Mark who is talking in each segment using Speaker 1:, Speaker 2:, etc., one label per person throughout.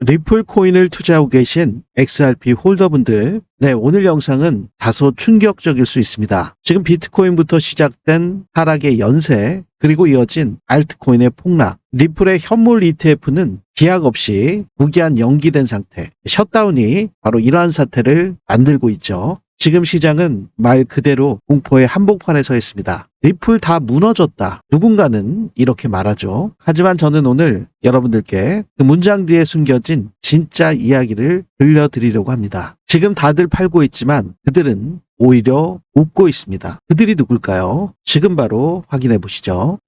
Speaker 1: 리플 코인을 투자하고 계신 XRP 홀더분들, 오늘 영상은 다소 충격적일 수 있습니다. 지금 비트코인부터 시작된 하락의 연쇄, 그리고 이어진 알트코인의 폭락, 리플의 현물 ETF는 기약 없이 무기한 연기된 상태, 셧다운이 바로 이러한 사태를 만들고 있죠. 지금 시장은 말 그대로 공포의 한복판에 서 있습니다. 리플 다 무너졌다. 누군가는 이렇게 말하죠. 하지만 저는 오늘 여러분들께 그 문장 뒤에 숨겨진 진짜 이야기를 들려드리려고 합니다. 지금 다들 팔고 있지만 그들은 오히려 웃고 있습니다. 그들이 누굴까요? 지금 바로 확인해 보시죠.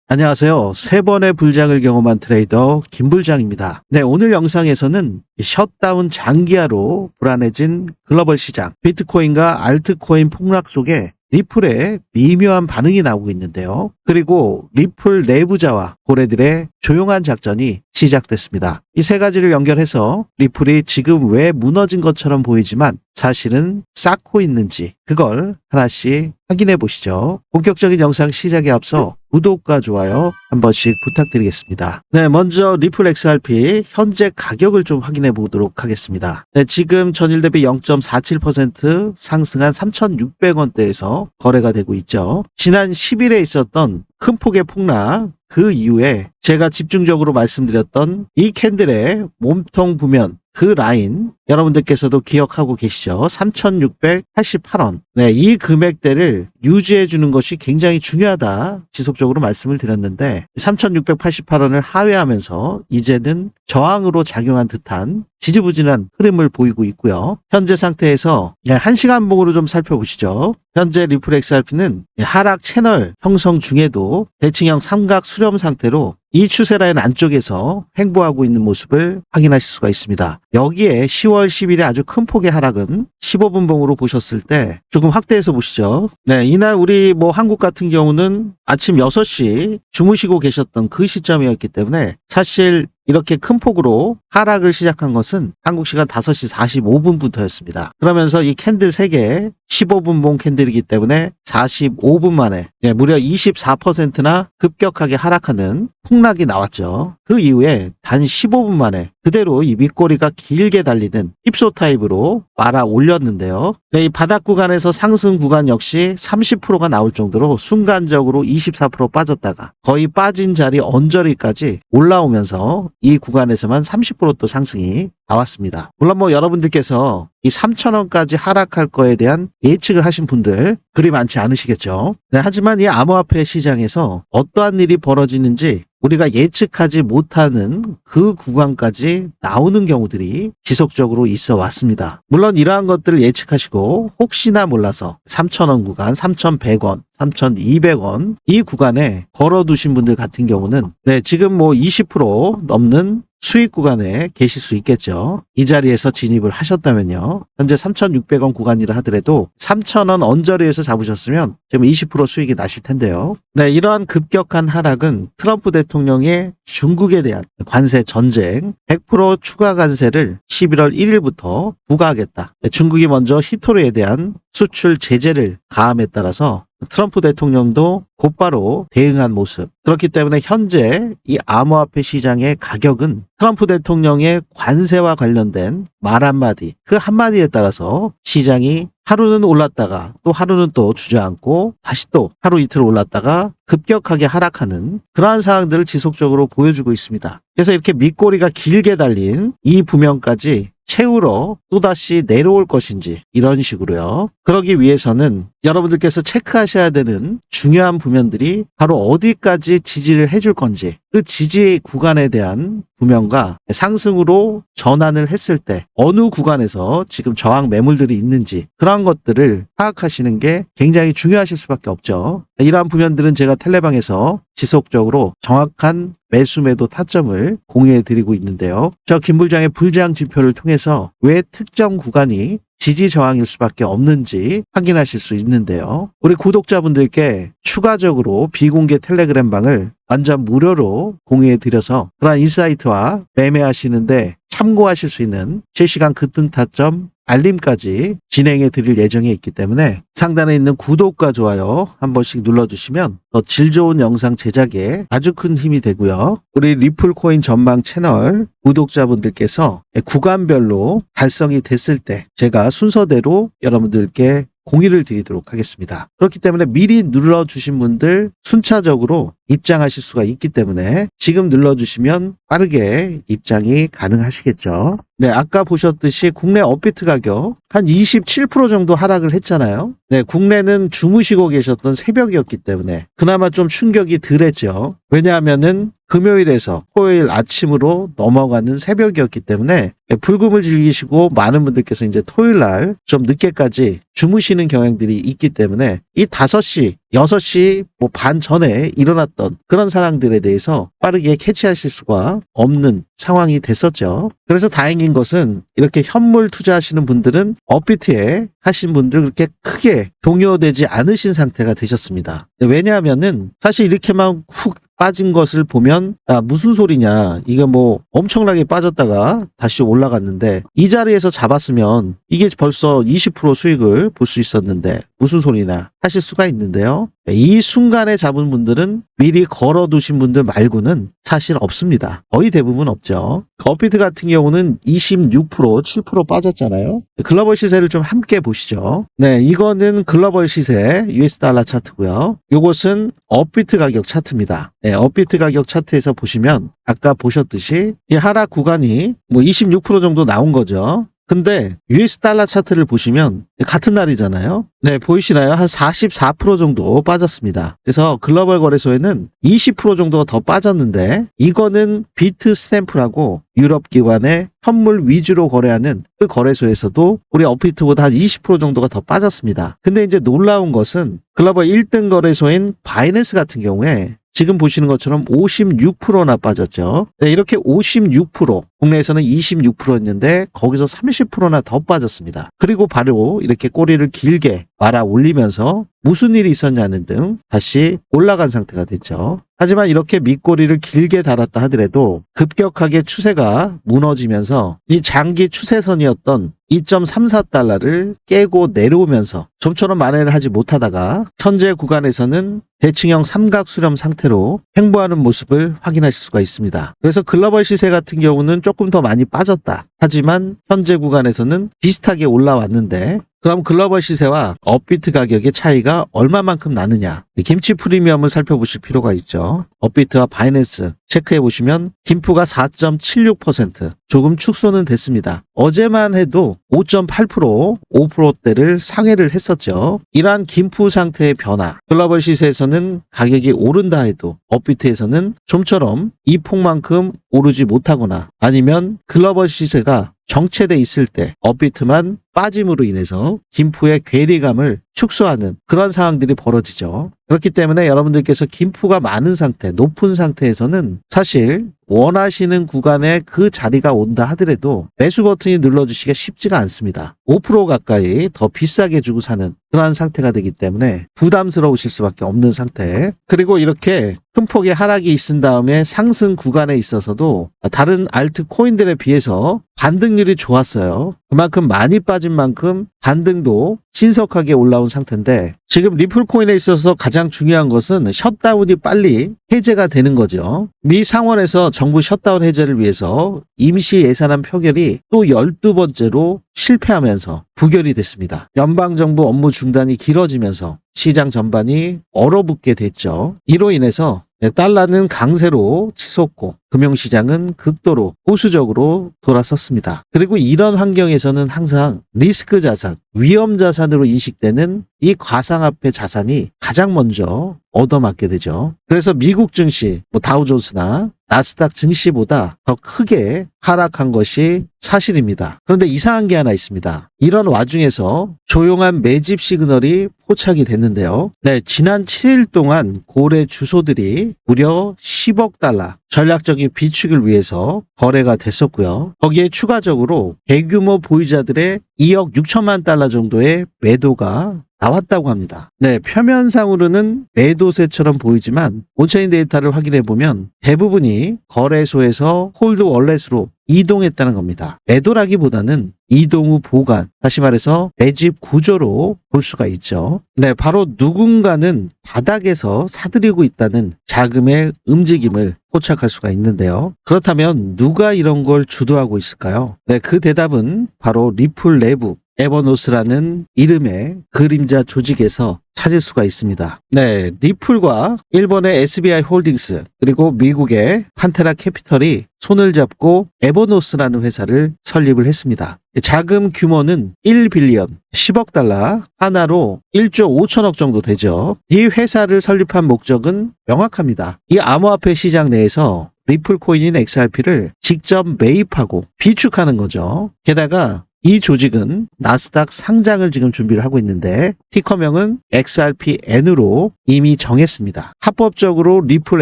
Speaker 1: 안녕하세요. 3번의 불장을 경험한 트레이더 김불장입니다. 오늘 영상에서는 셧다운 장기화로 불안해진 글로벌 시장, 비트코인과 알트코인 폭락 속에 리플의 미묘한 반응이 나오고 있는데요. 그리고 리플 내부자와 고래들의 조용한 작전이 시작됐습니다. 이 세 가지를 연결해서 리플이 지금 왜 무너진 것처럼 보이지만 사실은 쌓고 있는지 그걸 하나씩 확인해 보시죠. 본격적인 영상 시작에 앞서 구독과 좋아요 한 번씩 부탁드리겠습니다. 먼저 리플 XRP 현재 가격을 좀 확인해 보도록 하겠습니다. 지금 전일 대비 0.47% 상승한 3,600원대에서 거래가 되고 있죠. 지난 10일에 있었던 큰 폭의 폭락, 그 이후에 제가 집중적으로 말씀드렸던 이 캔들의 몸통 부면, 그 라인 여러분들께서도 기억하고 계시죠? 3,688원. 이 금액대를 유지해 주는 것이 굉장히 중요하다 지속적으로 말씀을 드렸는데 3,688원을 하회하면서 이제는 저항으로 작용한 듯한 지지부진한 흐름을 보이고 있고요. 현재 상태에서 1시간 봉으로 좀 살펴보시죠. 현재 리플 XRP는 하락 채널 형성 중에도 대칭형 삼각 수렴 상태로 이 추세라인 안쪽에서 횡보하고 있는 모습을 확인하실 수가 있습니다. 여기에 10월 10일에 아주 큰 폭의 하락은 15분 봉으로 보셨을 때 조금 확대해서 보시죠. 이날 우리 한국 같은 경우는 아침 6시 주무시고 계셨던 그 시점이었기 때문에 사실 이렇게 큰 폭으로 하락을 시작한 것은 한국 시간 5시 45분부터였습니다. 그러면서 이 캔들 3개 15분 봉 캔들이기 때문에 45분 만에 무려 24%나 급격하게 하락하는 폭락이 나왔죠. 그 이후에 단 15분 만에 그대로 이 윗꼬리가 길게 달리는 힙소 타입으로 말아 올렸는데요. 이 바닥 구간에서 상승 구간 역시 30%가 나올 정도로 순간적으로 24% 빠졌다가 거의 빠진 자리 언저리까지 올라오면서 이 구간에서만 30% 또 상승이 나왔습니다. 물론 여러분들께서 이 3,000원까지 하락할 거에 대한 예측을 하신 분들 그리 많지 않으시겠죠. 하지만 이 암호화폐 시장에서 어떠한 일이 벌어지는지 우리가 예측하지 못하는 그 구간까지 나오는 경우들이 지속적으로 있어 왔습니다. 물론 이러한 것들을 예측하시고 혹시나 몰라서 3,000원 구간, 3,100원, 3,200원 이 구간에 걸어두신 분들 같은 경우는 지금 20% 넘는 수익 구간에 계실 수 있겠죠. 이 자리에서 진입을 하셨다면요. 현재 3,600원 구간이라 하더라도 3,000원 언저리에서 잡으셨으면 지금 20% 수익이 나실 텐데요. 이러한 급격한 하락은 트럼프 대통령의 중국에 대한 관세 전쟁 100% 추가 관세를 11월 1일부터 부과하겠다. 중국이 먼저 히토르에 대한 수출 제재를 가함에 따라서 트럼프 대통령도 곧바로 대응한 모습. 그렇기 때문에 현재 이 암호화폐 시장의 가격은 트럼프 대통령의 관세와 관련된 말 한마디, 그 한마디에 따라서 시장이 하루는 올랐다가 또 하루는 또 주저앉고 다시 또 하루 이틀 올랐다가 급격하게 하락하는 그러한 상황들을 지속적으로 보여주고 있습니다. 그래서 이렇게 밑꼬리가 길게 달린 이 부면까지 채우러 또다시 내려올 것인지 이런 식으로요. 그러기 위해서는 여러분들께서 체크하셔야 되는 중요한 부면들이 바로 어디까지 지지를 해줄 건지 그 지지 구간에 대한 부면과 상승으로 전환을 했을 때 어느 구간에서 지금 저항 매물들이 있는지 그러한 것들을 파악하시는 게 굉장히 중요하실 수밖에 없죠. 이러한 부면들은 제가 텔레방에서 지속적으로 정확한 매수 매도 타점을 공유해 드리고 있는데요. 저 김불장의 불장 지표를 통해서 왜 특정 구간이 지지 저항일 수밖에 없는지 확인하실 수 있는데요. 우리 구독자분들께 추가적으로 비공개 텔레그램 방을 완전 무료로 공유해 드려서 그러한 인사이트와 매매하시는데 참고하실 수 있는 실시간 급등 타점 알림까지 진행해 드릴 예정에 있기 때문에 상단에 있는 구독과 좋아요 한 번씩 눌러주시면 더 질 좋은 영상 제작에 아주 큰 힘이 되고요. 우리 리플코인 전망 채널 구독자분들께서 구간별로 달성이 됐을 때 제가 순서대로 여러분들께 공유를 드리도록 하겠습니다. 그렇기 때문에 미리 눌러주신 분들 순차적으로 입장하실 수가 있기 때문에 지금 눌러주시면 빠르게 입장이 가능하시겠죠. 네, 아까 보셨듯이 국내 업비트 가격 한 27% 정도 하락을 했잖아요. 네, 국내는 주무시고 계셨던 새벽이었기 때문에 그나마 좀 충격이 덜했죠. 왜냐하면은 금요일에서 토요일 아침으로 넘어가는 새벽이었기 때문에 불금을 즐기시고 많은 분들께서 이제 토요일 날 좀 늦게까지 주무시는 경향들이 있기 때문에 이 5시, 6시 반 전에 일어났던 그런 사람들에 대해서 빠르게 캐치하실 수가 없는 상황이 됐었죠. 그래서 다행인 것은 이렇게 현물 투자하시는 분들은 업비트에 하신 분들 그렇게 크게 동요되지 않으신 상태가 되셨습니다. 왜냐하면은 사실 이렇게만 훅 빠진 것을 보면 무슨 소리냐, 이게 뭐 엄청나게 빠졌다가 다시 올라갔는데 이 자리에서 잡았으면 이게 벌써 20% 수익을 볼 수 있었는데 무슨 소리나 하실 수가 있는데요. 이 순간에 잡은 분들은 미리 걸어두신 분들 말고는 사실 없습니다. 거의 대부분 없죠. 업비트 같은 경우는 26%, 7% 빠졌잖아요. 글로벌 시세를 좀 함께 보시죠. 네, 이거는 글로벌 시세 US 달러 차트고요. 요것은 업비트 가격 차트입니다. 네, 업비트 가격 차트에서 보시면 아까 보셨듯이 이 하락 구간이 26% 정도 나온 거죠. 근데 US 달러 차트를 보시면 같은 날이잖아요. 네, 보이시나요? 한 44% 정도 빠졌습니다. 그래서 글로벌 거래소에는 20% 정도가 더 빠졌는데 이거는 비트 스탬프라고 유럽 기관의 현물 위주로 거래하는 그 거래소에서도 우리 업비트보다 한 20% 정도가 더 빠졌습니다. 근데 이제 놀라운 것은 글로벌 1등 거래소인 바이낸스 같은 경우에 지금 보시는 것처럼 56%나 빠졌죠. 네, 이렇게 56%, 국내에서는 26%였는데 거기서 30%나 더 빠졌습니다. 그리고 바로 이렇게 꼬리를 길게 말아 올리면서 무슨 일이 있었냐는 등 다시 올라간 상태가 됐죠. 하지만 이렇게 밑꼬리를 길게 달았다 하더라도 급격하게 추세가 무너지면서 이 장기 추세선이었던 2.34달러를 깨고 내려오면서 좀처럼 만회를 하지 못하다가 현재 구간에서는 대칭형 삼각 수렴 상태로 횡보하는 모습을 확인하실 수가 있습니다. 그래서 글로벌 시세 같은 경우는 조금 더 많이 빠졌다. 하지만 현재 구간에서는 비슷하게 올라왔는데 그럼 글로벌 시세와 업비트 가격의 차이가 얼마만큼 나느냐, 김치 프리미엄을 살펴보실 필요가 있죠. 업비트와 바이낸스 체크해 보시면 김프가 4.76%, 조금 축소는 됐습니다. 어제만 해도 5.8%, 5%대를 상회를 했었죠. 이러한 김프 상태의 변화, 글로벌 시세에서는 가격이 오른다 해도 업비트에서는 좀처럼 이 폭만큼 오르지 못하거나 아니면 글로벌 시세가 정체돼 있을 때 업비트만 빠짐으로 인해서 김프의 괴리감을 축소하는 그런 상황들이 벌어지죠. 그렇기 때문에 여러분들께서 김프가 많은 상태, 높은 상태에서는 사실 원하시는 구간에 그 자리가 온다 하더라도 매수 버튼이 눌러주시기가 쉽지가 않습니다. 5% 가까이 더 비싸게 주고 사는 그러한 상태가 되기 때문에 부담스러우실 수밖에 없는 상태. 그리고 이렇게 큰 폭의 하락이 있은 다음에 상승 구간에 있어서도 다른 알트 코인들에 비해서 반등률이 좋았어요. 그만큼 많이 빠진 만큼 반등도 신속하게 올라온 상태인데 지금 리플코인에 있어서 가장 중요한 것은 셧다운이 빨리 해제가 되는 거죠. 미 상원에서 정부 셧다운 해제를 위해서 임시 예산안 표결이 또 12번째로 실패하면서 부결이 됐습니다. 연방정부 업무 중단이 길어지면서 시장 전반이 얼어붙게 됐죠. 이로 인해서 달러는 강세로 치솟고 금융시장은 극도로 보수적으로 돌아섰습니다. 그리고 이런 환경에서는 항상 리스크 자산, 위험 자산으로 인식되는 이 가상화폐 자산이 가장 먼저 얻어맞게 되죠. 그래서 미국 증시, 다우존스나 나스닥 증시보다 더 크게 하락한 것이 사실입니다. 그런데 이상한 게 하나 있습니다. 이런 와중에서 조용한 매집 시그널이 포착이 됐는데요. 네, 지난 7일 동안 고래 주소들이 무려 10억 달러 전략적인 비축을 위해서 거래가 됐었고요. 거기에 추가적으로 대규모 보유자들의 2억 6천만 달러 정도의 매도가 나왔다고 합니다. 네, 표면상으로는 매도세처럼 보이지만 온체인 데이터를 확인해 보면 대부분이 거래소에서 홀드 월렛으로 이동했다는 겁니다. 매도라기보다는 이동 후 보관, 다시 말해서 매집 구조로 볼 수가 있죠. 네, 바로 누군가는 바닥에서 사들이고 있다는 자금의 움직임을 포착할 수가 있는데요. 그렇다면 누가 이런 걸 주도하고 있을까요? 네, 그 대답은 바로 리플 내부 에버노스라는 이름의 그림자 조직에서 찾을 수가 있습니다. 네, 리플과 일본의 SBI 홀딩스 그리고 미국의 판테라 캐피털이 손을 잡고 에버노스라는 회사를 설립을 했습니다. 자금 규모는 1빌리언, 10억 달러, 하나로 1조 5천억 정도 되죠. 이 회사를 설립한 목적은 명확합니다. 이 암호화폐 시장 내에서 리플 코인인 XRP를 직접 매입하고 비축하는 거죠. 게다가 이 조직은 나스닥 상장을 지금 준비를 하고 있는데 티커명은 XRPN으로 이미 정했습니다. 합법적으로 리플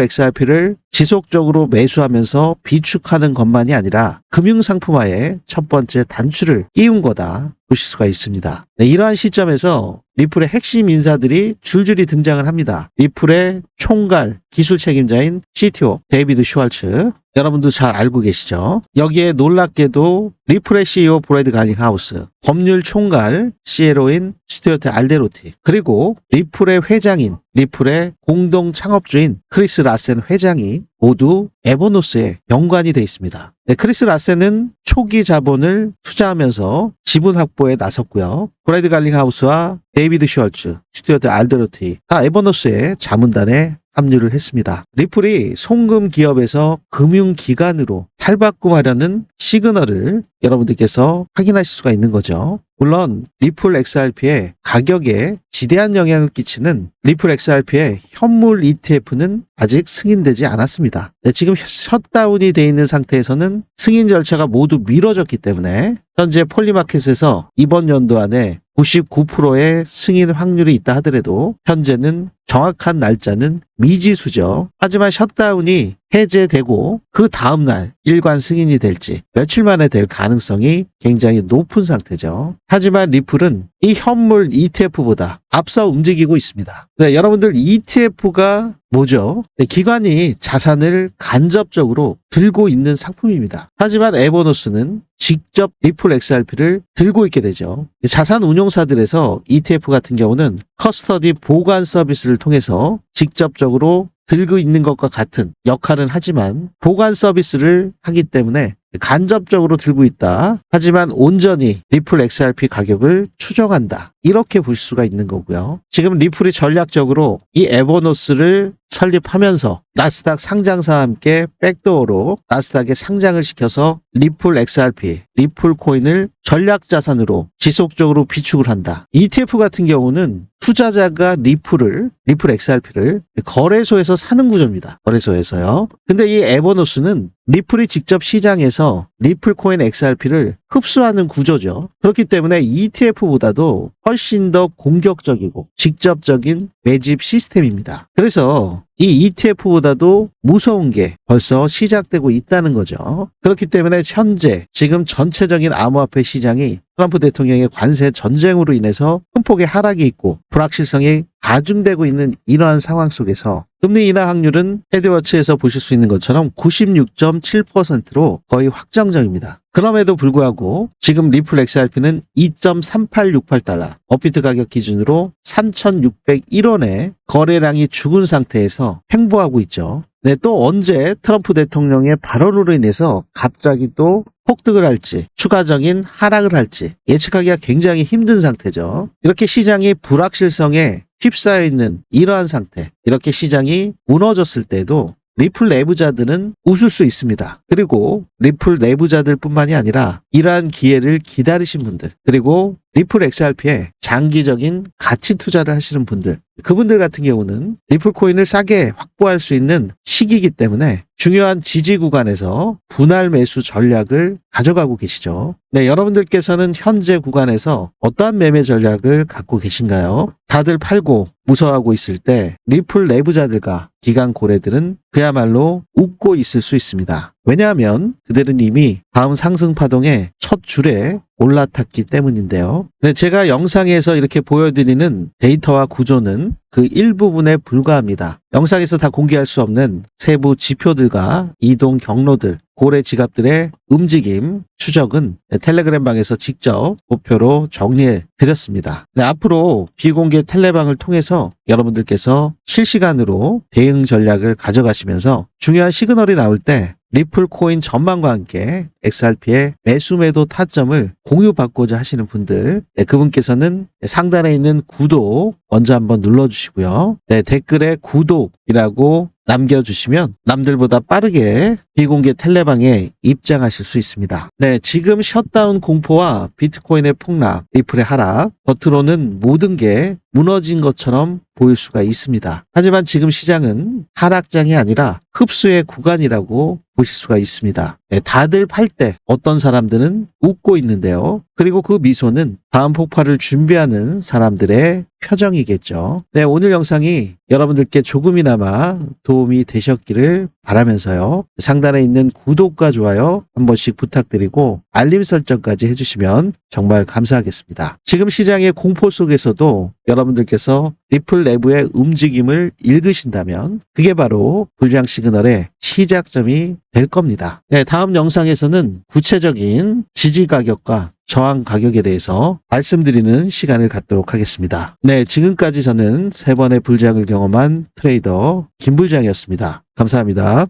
Speaker 1: XRP를 지속적으로 매수하면서 비축하는 것만이 아니라 금융상품화의 첫 번째 단추를 끼운 거다 보실 수가 있습니다. 네, 이러한 시점에서 리플의 핵심 인사들이 줄줄이 등장을 합니다. 리플의 총괄 기술 책임자인 CTO 데이비드 슈왈츠, 여러분도 잘 알고 계시죠? 여기에 놀랍게도 리플의 CEO 브래드 갈링하우스, 법률 총괄 CLO인 스튜어트 알데로티, 그리고 리플의 회장인 리플의 공동 창업주인 크리스 라센 회장이 모두 에버노스에 연관이 되어 있습니다. 네, 크리스 라센은 초기 자본을 투자하면서 지분 확보에 나섰고요. 브래드 갈링하우스와 데이비드 슈왈츠, 스튜어트 알데로티 다 에버노스의 자문단에 합류를 했습니다. 리플이 송금 기업에서 금융기관으로 탈바꿈하려는 시그널을 여러분들께서 확인하실 수가 있는 거죠. 물론 리플 XRP의 가격에 지대한 영향을 끼치는 리플 XRP의 현물 ETF는 아직 승인되지 않았습니다. 네, 지금 셧다운이 되어 있는 상태에서는 승인 절차가 모두 미뤄졌기 때문에 현재 폴리마켓에서 이번 연도 안에 99%의 승인 확률이 있다 하더라도 현재는 정확한 날짜는 미지수죠. 하지만 셧다운이 해제되고 그 다음날 일관 승인이 될지 며칠 만에 될 가능성이 굉장히 높은 상태죠. 하지만 리플은 이 현물 ETF보다 앞서 움직이고 있습니다. 네, 여러분들 ETF가 뭐죠? 네, 기관이 자산을 간접적으로 들고 있는 상품입니다. 하지만 에버노스는 직접 리플 XRP를 들고 있게 되죠. 자산 운용사들에서 ETF 같은 경우는 커스터디 보관 서비스를 통해서 직접적으로 들고 있는 것과 같은 역할은 하지만 보관 서비스를 하기 때문에 간접적으로 들고 있다. 하지만 온전히 리플 XRP 가격을 추정한다. 이렇게 볼 수가 있는 거고요. 지금 리플이 전략적으로 이 에버노스를 설립하면서 나스닥 상장사와 함께 백도어로 나스닥에 상장을 시켜서 리플 XRP, 리플 코인을 전략 자산으로 지속적으로 비축을 한다. ETF 같은 경우는 투자자가 리플 XRP를 거래소에서 사는 구조입니다. 거래소에서요. 근데 이 에버노스는 리플이 직접 시장에서 리플 코인 XRP를 흡수하는 구조죠. 그렇기 때문에 ETF보다도 훨씬 더 공격적이고 직접적인 매집 시스템입니다. 그래서 이 ETF보다도 무서운 게 벌써 시작되고 있다는 거죠. 그렇기 때문에 현재 지금 전체적인 암호화폐 시장이 트럼프 대통령의 관세 전쟁으로 인해서 큰 폭의 하락이 있고 불확실성이 가중되고 있는 이러한 상황 속에서 금리 인하 확률은 헤드워치에서 보실 수 있는 것처럼 96.7%로 거의 확정적입니다. 그럼에도 불구하고 지금 리플 XRP는 2.3868달러, 업비트 가격 기준으로 3,601원에 거래량이 죽은 상태에서 횡보하고 있죠. 네, 또 언제 트럼프 대통령의 발언으로 인해서 갑자기 또 폭등을 할지 추가적인 하락을 할지 예측하기가 굉장히 힘든 상태죠. 이렇게 시장이 불확실성에 휩싸여 있는 이러한 상태, 이렇게 시장이 무너졌을 때도 리플 내부자들은 웃을 수 있습니다. 그리고 리플 내부자들 뿐만이 아니라 이러한 기회를 기다리신 분들, 그리고 리플 XRP에 장기적인 가치 투자를 하시는 분들, 그분들 같은 경우는 리플 코인을 싸게 확보할 수 있는 시기이기 때문에 중요한 지지 구간에서 분할 매수 전략을 가져가고 계시죠. 네, 여러분들께서는 현재 구간에서 어떠한 매매 전략을 갖고 계신가요? 다들 팔고 무서워하고 있을 때 리플 내부자들과 기관 고래들은 그야말로 웃고 있을 수 있습니다. 왜냐하면 그들은 이미 다음 상승 파동의 첫 줄에 올라탔기 때문인데요. 네, 제가 영상에서 이렇게 보여드리는 데이터와 구조는 그 일부분에 불과합니다. 영상에서 다 공개할 수 없는 세부 지표들과 이동 경로들, 고래 지갑들의 움직임, 추적은 텔레그램 방에서 직접 목표로 정리해 드렸습니다. 네, 앞으로 비공개 텔레방을 통해서 여러분들께서 실시간으로 대응 전략을 가져가시면서 중요한 시그널이 나올 때 리플 코인 전망과 함께 XRP의 매수 매도 타점을 공유받고자 하시는 분들, 네, 그분께서는 상단에 있는 구독 먼저 한번 눌러주시고요. 네, 댓글에 구독이라고 남겨주시면 남들보다 빠르게 비공개 텔레방에 입장하실 수 있습니다. 네, 지금 셧다운 공포와 비트코인의 폭락, 리플의 하락, 겉으로는 모든 게 무너진 것처럼 보일 수가 있습니다. 하지만 지금 시장은 하락장이 아니라 흡수의 구간이라고 보실 수가 있습니다. 네, 다들 팔 때 어떤 사람들은 웃고 있는데요. 그리고 그 미소는 다음 폭발을 준비하는 사람들의 표정이겠죠. 네, 오늘 영상이 여러분들께 조금이나마 도움이 되셨기를 바라면서요. 상단에 있는 구독과 좋아요 한 번씩 부탁드리고 알림 설정까지 해주시면 정말 감사하겠습니다. 지금 시장의 공포 속에서도 여러분들께서 리플 내부의 움직임을 읽으신다면 그게 바로 불장 시그널의 시작점이 될 겁니다. 네, 다음 영상에서는 구체적인 지지 가격과 저항 가격에 대해서 말씀드리는 시간을 갖도록 하겠습니다. 네, 지금까지 저는 3번의 불장을 경험한 트레이더 김불장이었습니다. 감사합니다.